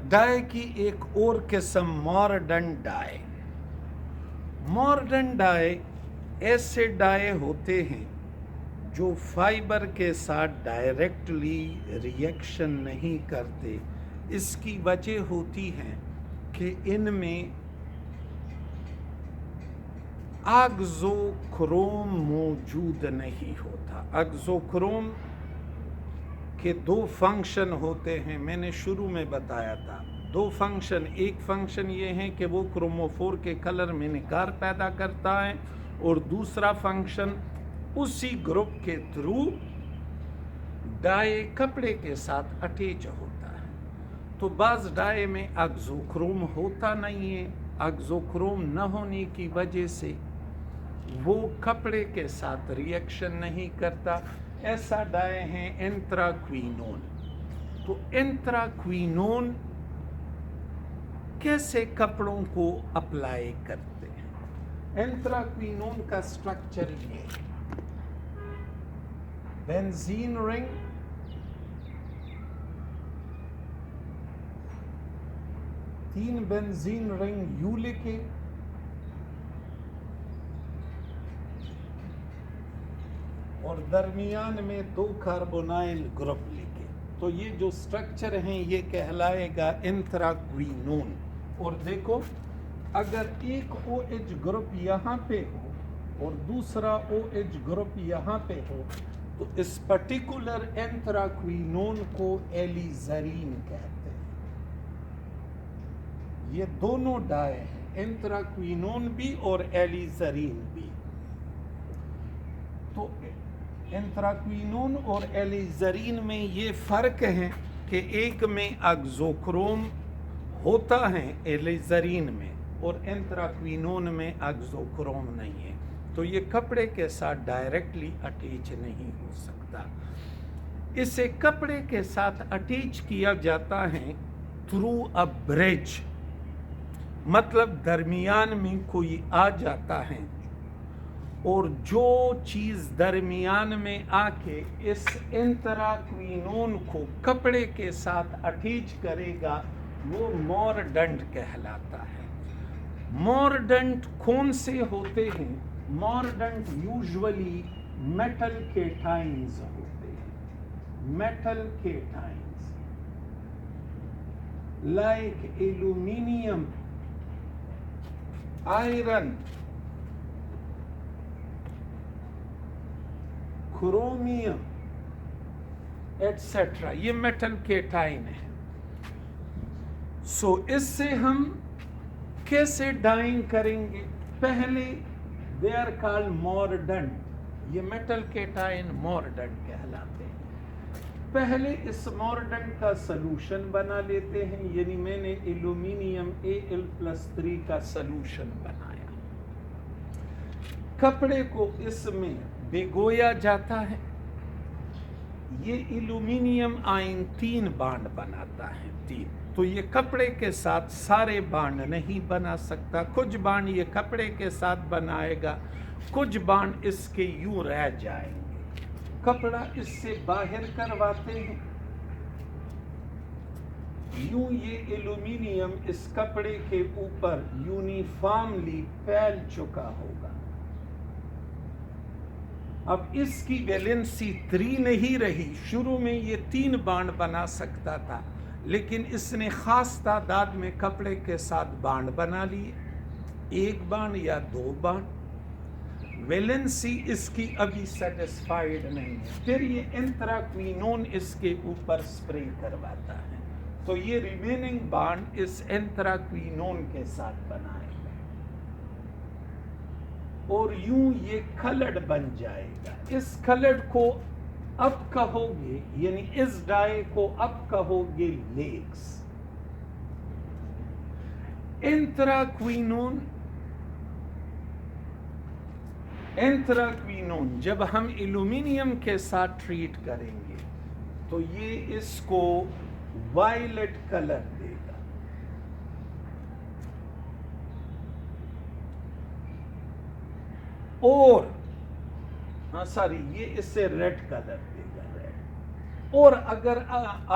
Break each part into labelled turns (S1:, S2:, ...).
S1: ڈائی کی ایک اور قسم مارڈن ڈائی. مارڈن ڈائی ایسے ڈائی ہوتے ہیں جو فائبر کے ساتھ ڈائریکٹلی ریئیکشن نہیں کرتے. اس کی وجہ ہوتی ہے کہ ان میں اگزوکروم موجود نہیں ہوتا. اگزوکروم کے دو فنکشن ہوتے ہیں، میں نے شروع میں بتایا تھا. دو فنکشن، ایک فنکشن یہ ہے کہ وہ کروموفور کے کلر میں نکھار پیدا کرتا ہے، اور دوسرا فنکشن اسی گروپ کے تھرو ڈائی کپڑے کے ساتھ اٹیچ ہوتا ہے. تو بعض ڈائی میں اگزوکروم ہوتا نہیں ہے. اگزوکروم نہ ہونے کی وجہ سے وہ کپڑے کے ساتھ ریئیکشن نہیں کرتا. ایسا ڈائی ہے انتراکوینون. تو انتراکوینون کیسے کپڑوں کو اپلائی کرتے ہیں؟ انتراکوینون کا سٹرکچر یہ ہے: بینزین رنگ، تین بینزین رنگ یو لکھے، اور درمیان میں دو کاربونائل گروپ لکھے. تو یہ جو سٹرکچر ہیں یہ کہلائے گا انتراکوینون. اور دیکھو، اگر ایک او ایچ گروپ یہاں پہ ہو اور دوسرا او ایچ گروپ یہاں پہ ہو تو اس پرٹیکولر انتراکوینون کو ایلیزرین کہتے ہیں. یہ دونوں ڈائی ہیں، انتراکوینون بھی اور ایلیزرین بھی. تو انتراکوینون اور ایلیزرین میں یہ فرق ہے کہ ایک میں اگزوکروم ہوتا ہے ایلیزرین میں، اور انتراکوینون میں اگزوکروم نہیں ہے. تو یہ کپڑے کے ساتھ ڈائریکٹلی اٹیچ نہیں ہو سکتا. اسے کپڑے کے ساتھ اٹیچ کیا جاتا ہے تھرو اے برج. مطلب درمیان میں کوئی آ جاتا ہے، اور جو چیز درمیان میں آ کے اس انتراکوینون کو کپڑے کے ساتھ اٹیچ کرے گا وہ مورڈنٹ کہلاتا ہے. مورڈنٹ کون سے ہوتے ہیں؟ مورڈنٹ یوزولی میٹل کیٹائنز ہوتے ہیں. Metal cations like aluminium, iron, chromium et cetera, یہ میٹل کیٹائن ہے. سو اس سے ہم کیسے ڈائنگ کریں گے؟ پہلے دے آر کال مورڈنٹ. یہ میٹل کیٹائن مورڈنٹ کہلاتے ہیں. پہلے اس مورڈنٹ کا سلوشن بنا لیتے ہیں، یعنی میں نے ایلومینیم Al+3 کا سلوشن بنایا. کپڑے کو اس میں بھگویا جاتا ہے. یہ ایلومینیم آئن 3 بانڈ بناتا ہے، 3. تو یہ کپڑے کے ساتھ سارے بانڈ نہیں بنا سکتا. کچھ بانڈ یہ کپڑے کے ساتھ بنائے گا، کچھ بانڈ اس کے یوں رہ جائیں گے. کپڑا اس سے باہر کرواتے ہیں، یوں یہ ایلومینیم اس کپڑے کے اوپر یونیفارملی پھیل چکا ہوگا. اب اس کی ویلنسی 3 نہیں رہی. شروع میں یہ 3 بانڈ بنا سکتا تھا، لیکن اس نے خاص تعداد میں کپڑے کے ساتھ بانڈ بنا لیے، 1 بانڈ یا 2 بانڈ. ویلنسی اس کی ابھی سیٹسفائیڈ نہیں ہے. پھر یہ انتراکوینون اس کے اوپر سپرے کرواتا ہے، تو یہ ریمیننگ بانڈ اس انتراکوینون کے ساتھ بنائے گا، اور یوں یہ کھلڑ بن جائے گا. اس کھلڑ کو اب کہو گے، یعنی اس ڈائی کو اب کہو گے لیکس. انتراکوینون جب ہم ایلومینیم کے ساتھ ٹریٹ کریں گے تو یہ اس کو وائلٹ کلر دے گا. اور یہ اس سے ریڈ کلر دے گا، ریڈ. اور اگر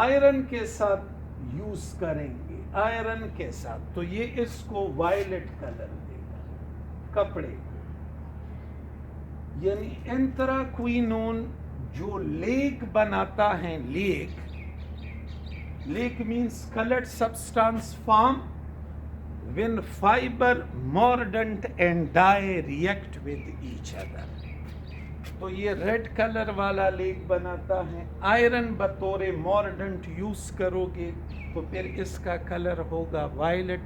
S1: آئرن کے ساتھ یوز کریں گے آئرن کے ساتھ تو یہ اس کو وائلٹ کلر دے گا کپڑے کو. یعنی انتراکوینون جو لیک بناتا ہے, lake means coloured substance form when fiber, mordant and dye react with each other. تو یہ ریڈ کلر والا لیک بناتا ہے. آئرن بطور مورڈنٹ یوز کرو گے تو پھر اس کا کلر ہوگا وائلٹ.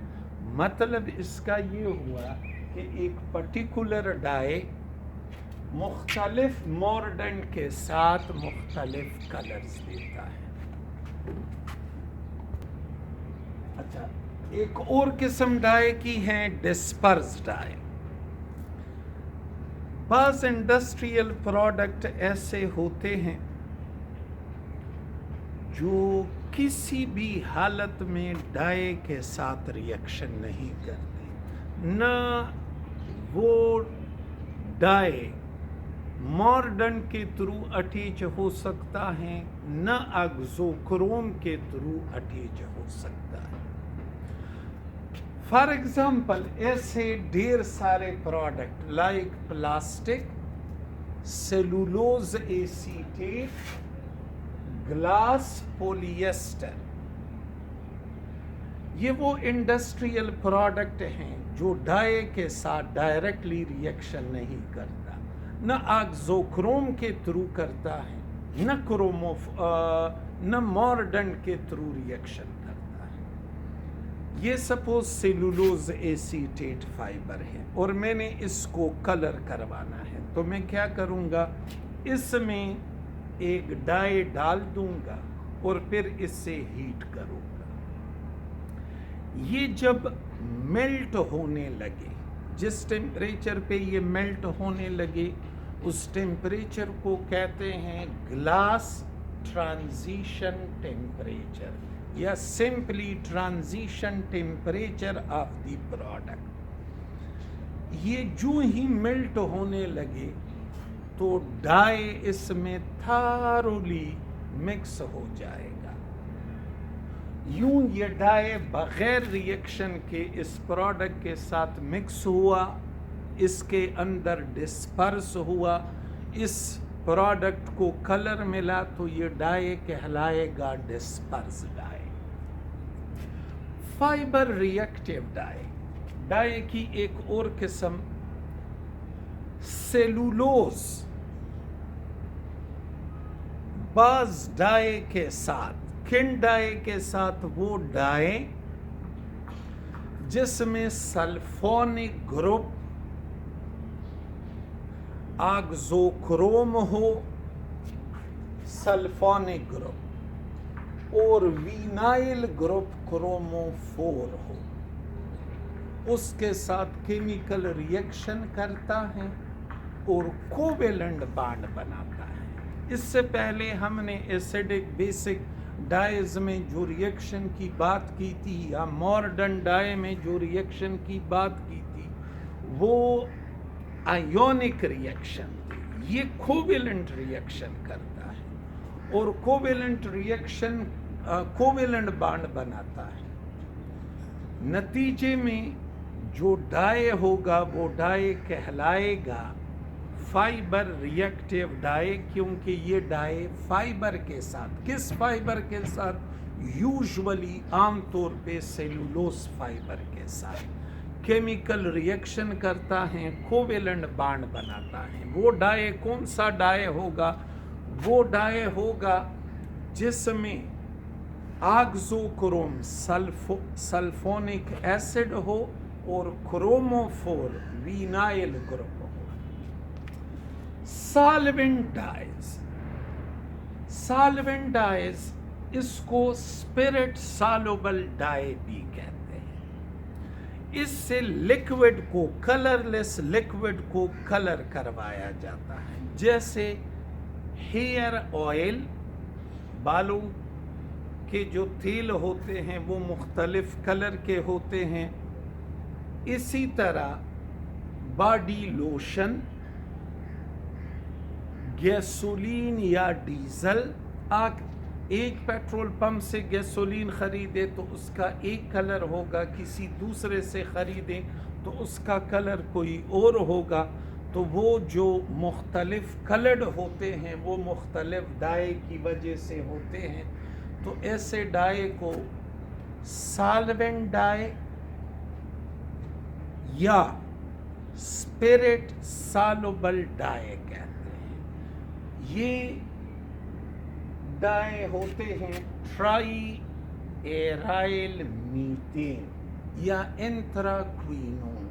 S1: مطلب اس کا یہ ہوا کہ ایک پرٹیکولر ڈائی مختلف مورڈنٹ کے ساتھ مختلف کلرز دیتا ہے. اچھا, ایک اور قسم ڈائی کی ہے ڈسپرس ڈائی. بعض انڈسٹریل پروڈکٹ ایسے ہوتے ہیں جو کسی بھی حالت میں ڈائی کے ساتھ ریئیکشن نہیں کرتے. نہ وہ ڈائی مارڈنٹ کے تھرو اٹیچ ہو سکتا ہے, نہ اگزوکروم کے تھرو اٹیچ ہو سکتا ہے. فار ایگزامپل ایسے ڈھیر سارے product like plastic, cellulose acetate, glass, polyester, یہ وہ انڈسٹریل پروڈکٹ ہیں جو ڈائی کے ساتھ ڈائریکٹلی ریئیکشن نہیں کرتا, نہ آگزوکروم کے تھرو کرتا ہے, نہ مارڈنٹ کے تھرو ریئیکشن کرتا ہے. یہ سپوز سیلولوز ایسیٹیٹ فائبر ہے اور میں نے اس کو کلر کروانا ہے, تو میں کیا کروں گا, اس میں ایک ڈائی ڈال دوں گا اور پھر اس سے ہیٹ کروں گا. یہ جب میلٹ ہونے لگے, جس ٹیمپریچر پہ یہ میلٹ ہونے لگے اس ٹیمپریچر کو کہتے ہیں گلاس ٹرانزیشن ٹیمپریچر یا simply transition temperature of the product. یہ جو ہی میلٹ ہونے لگے تو ڈائی اس میں تھارولی مکس ہو جائے گا. یوں یہ ڈائی بغیر ریئیکشن کے اس پروڈکٹ کے ساتھ مکس ہوا, اس کے اندر ڈسپرس ہوا, اس پروڈکٹ کو کلر ملا, تو یہ ڈائی کہلائے گا ڈسپرس ڈائی. فائبر ریئیکٹیو ڈائی, ڈائی کی ایک اور قسم سیلولوز. بعض ڈائی کے ساتھ, کن ڈائی کے ساتھ, وہ ڈائی جس میں سلفونک گروپ آگزوکروم ہو, سلفونک گروپ, اور وینائل گروپ کروموفور ہو, اس کے ساتھ کیمیکل ریئیکشن کرتا ہے اور کوویلنٹ بانڈ بناتا ہے. اس سے پہلے ہم نے ایسیڈک بیسک ڈائز میں جو ریئیکشن کی بات کی تھی, یا مارڈن ڈائی میں جو ریئیکشن کی بات کی تھی, وہ آئیونک ریئیکشن تھی. یہ کوویلنٹ ریئیکشن کرتا ہے اور کوویلنٹ ریئیکشن کوویلنٹ بانڈ بناتا ہے. نتیجے میں جو ڈائی ہوگا وہ ڈائی کہلائے گا فائبر ریئیکٹیو ڈائی, کیونکہ یہ ڈائی فائبر کے ساتھ, کس فائبر کے ساتھ, یوزولی عام طور پہ سیلولوز فائبر کے ساتھ کیمیکل ریئیکشن کرتا ہے, کوویلنٹ بانڈ بناتا ہے. وہ ڈائی کون سا ڈائی ہوگا, وہ ڈائی ہوگا جس میں آگزوکروم سلفونک ایسڈ ہو اور کروموفور وینائل گروپ ہو. سالوینٹ ڈائز, سالوینٹ ڈائز اس کو اسپرٹ سالوبل ڈائی بھی کہتے ہیں. اس سے لکوڈ کو, کلر لیس لکوڈ کو کلر کروایا جاتا ہے, جیسے ہیئر آئل, بالوں کے جو تیل ہوتے ہیں وہ مختلف کلر کے ہوتے ہیں. اسی طرح باڈی لوشن, گیسولین یا ڈیزل, ایک پیٹرول پمپ سے گیسولین خریدے تو اس کا ایک کلر ہوگا، کسی دوسرے سے خریدیں تو اس کا کلر کوئی اور ہوگا. تو وہ جو مختلف کلرڈ ہوتے ہیں وہ مختلف ڈائی کی وجہ سے ہوتے ہیں. تو ایسے ڈائی کو سالوینٹ ڈائی یا اسپرٹ سالوبل ڈائی کہتے ہیں. یہ ڈائی ہوتے ہیں ٹرائی ایرائل میتین یا انتراکوینون.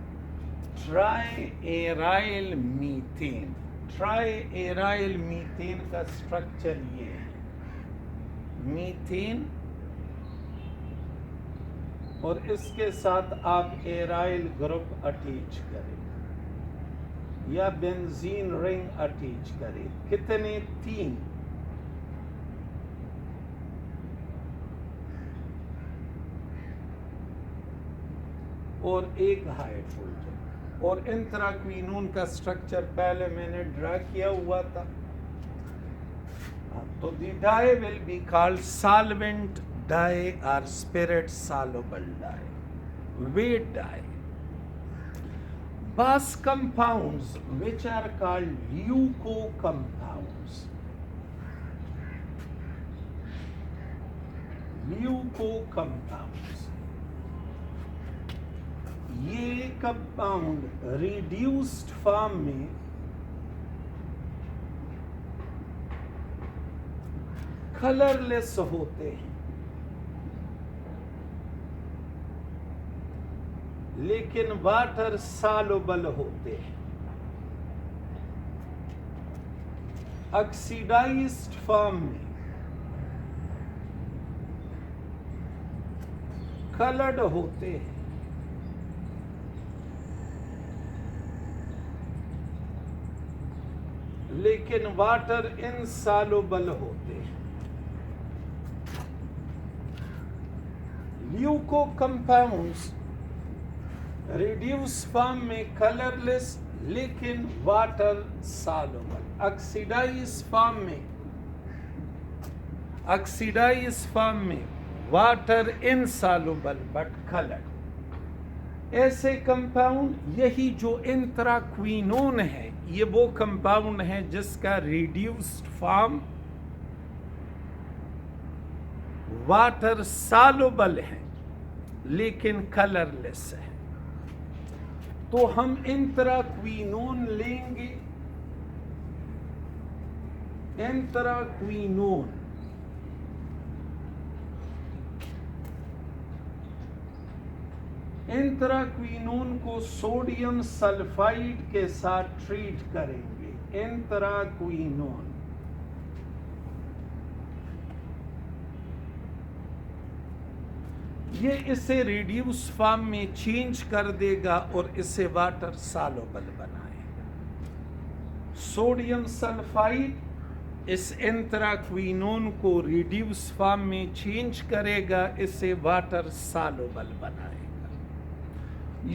S1: ٹرائی ایرائل میتین، ٹرائی ایرائل میتین کا سٹرکچر یہ ہے، میتین اور اس کے ساتھ آپ ایرائل گروپ اٹیچ کریں یا بنزین رنگ اٹیچ کریں. کتنے؟ 3. اور ایک ہائیڈروجن. اور انتراکوینون کا سٹرکچر پہلے میں نے ڈرا کیا ہوا تھا. تو دی ڈائی ول بی کالڈ سالوینٹ ڈائی اور اسپرٹ سالوبل ڈائی، ویٹ ڈائی. بعض compounds which are called leucocompounds. Leucocompounds. یہ compound reduced form میں colorless ہوتے ہیں لیکن واٹر سالوبل ہوتے ہیں. آکسیڈائزڈ فارم میں کلرڈ ہوتے ہیں لیکن واٹر انسالوبل ہوتے ہیں. لیوکو کمپاؤنڈز ریڈیوس فارم میں کلرلیس لیکن واٹر سالوبل. آکسیڈائز فارم میں واٹر انسالوبل بٹ کلرڈ. ایسے کمپاؤنڈ یہی جو انتراکوینون ہے، یہ وہ کمپاؤنڈ ہے جس کا ریڈیوسڈ فارم واٹر سالوبل ہے لیکن کلرلیس ہے. تو ہم انتراکوینون لیں گے. انتراکوینون کو سوڈیم سلفائڈ کے ساتھ ٹریٹ کریں گے. انتراکوینون یہ اسے ریڈیوس فارم میں چینج کر دے گا اور اسے واٹر سالوبل بنائے گا. سوڈیم سلفائڈ اس انتراکوینون کو ریڈیوس فارم میں چینج کرے گا، اسے واٹر سالوبل بنائے گا.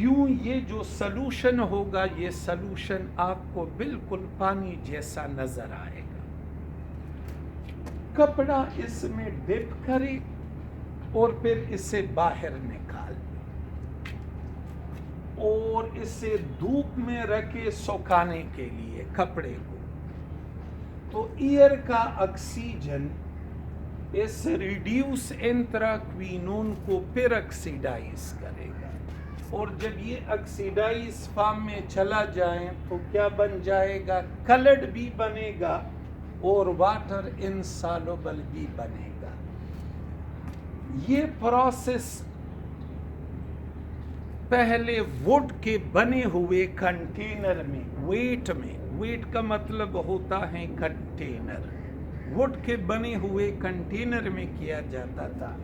S1: یوں یہ جو سلوشن ہوگا، یہ سلوشن آپ کو بالکل پانی جیسا نظر آئے گا. کپڑا اس میں ڈپ کرے اور پھر اسے باہر نکال دیں اور اسے دھوپ میں رکھے سکھانے کے لیے کپڑے کو. تو ایئر کا آکسیجن اس ریڈیوس انتراکوینون کو پھر آکسیڈائز کرے گا اور جب یہ آکسیڈائز فارم میں چلا جائے تو کیا بن جائے گا؟ کلرڈ بھی بنے گا اور واٹر انسالوبل بھی بنے گا. یہ پروسیس پہلے ووڈ کے بنے ہوئے کنٹینر میں، ویٹ کا مطلب ہوتا ہے کنٹینر، ووڈ کے بنے ہوئے کنٹینر میں کیا جاتا تھا.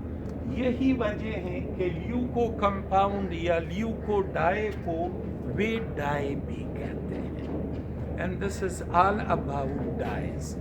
S1: یہی وجہ ہے کہ لیوکو کمپاؤنڈ یا لیوکو ڈائی کو ویٹ ڈائی بھی کہتے ہیں. And this is all about dies.